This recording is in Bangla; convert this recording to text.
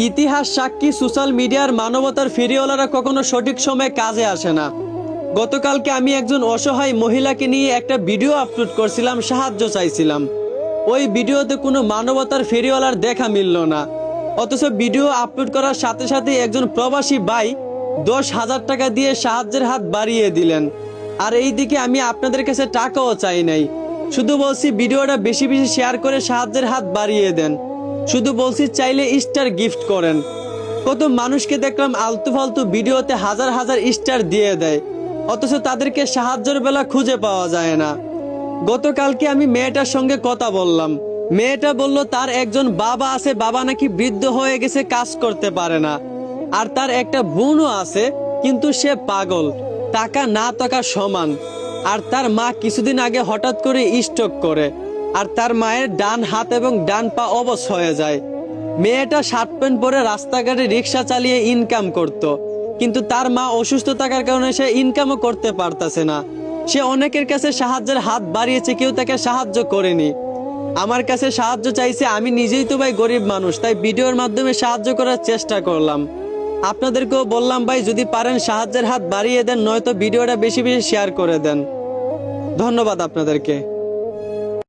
ইতিহাস সাক্ষী সোশ্যাল মিডিয়ার মানবতার ফেরিওয়ালারা কখনো সঠিক সময়ে কাজে আসে না। গতকালকে আমি একজন অসহায় মহিলাকে নিয়ে একটা ভিডিও আপলোড করছিলাম, সাহায্য চাইছিলাম। ওই ভিডিওতে কোনো মানবতার ফেরিওয়ালার দেখা মিলল না, অথচ ভিডিও আপলোড করার সাথে সাথে একজন প্রবাসী ভাই 10,000 টাকা দিয়ে সাহায্যের হাত বাড়িয়ে দিলেন। আর এই দিকে আমি আপনাদের কাছে টাকাও চাই নাই, শুধু বলছি ভিডিওটা বেশি বেশি শেয়ার করে সাহায্যের হাত বাড়িয়ে দেন। শুধু বলছি চাইলে স্টার গিফট করেন। কত মানুষকে দেখলাম আলতু ফালতু ভিডিওতে হাজার হাজার স্টার দিয়ে দেয়, অথচ তাদেরকে সাহায্যের বেলা খুঁজে পাওয়া যায় না। গতকালকে আমি মেয়েটার সঙ্গে কথা বললাম। মেয়েটা বলল তার একজন বাবা আছে, বাবা নাকি বৃদ্ধ হয়ে গেছে, কাজ করতে পারে না। আর তার একটা বোনও আছে, কিন্তু সে পাগল, টাকা না থাকা সমান। আর তার মা কিছুদিন আগে হঠাৎ করে স্ট্রোক করে, আর তার মায়ের ডান হাত এবং ডান পা অবশ হয়ে যায়। মেয়েটা শার্ট প্যান্ট পরে রাস্তাঘাটে রিক্সা চালিয়ে ইনকাম করত, কিন্তু তার মা অসুস্থ থাকার কারণে সে ইনকামও করতে পারতেছে না। সে অনেকের কাছে সাহায্যের হাত বাড়িয়েছে, কেউ তাকে সাহায্য করেনি। আমার কাছে সাহায্য চাইছে, আমি নিজেই তো ভাই গরিব মানুষ, তাই ভিডিওর মাধ্যমে সাহায্য করার চেষ্টা করলাম। আপনাদেরকেও বললাম ভাই, যদি পারেন সাহায্যের হাত বাড়িয়ে দেন, নয়তো ভিডিওটা বেশি বেশি শেয়ার করে দেন। ধন্যবাদ আপনাদেরকে।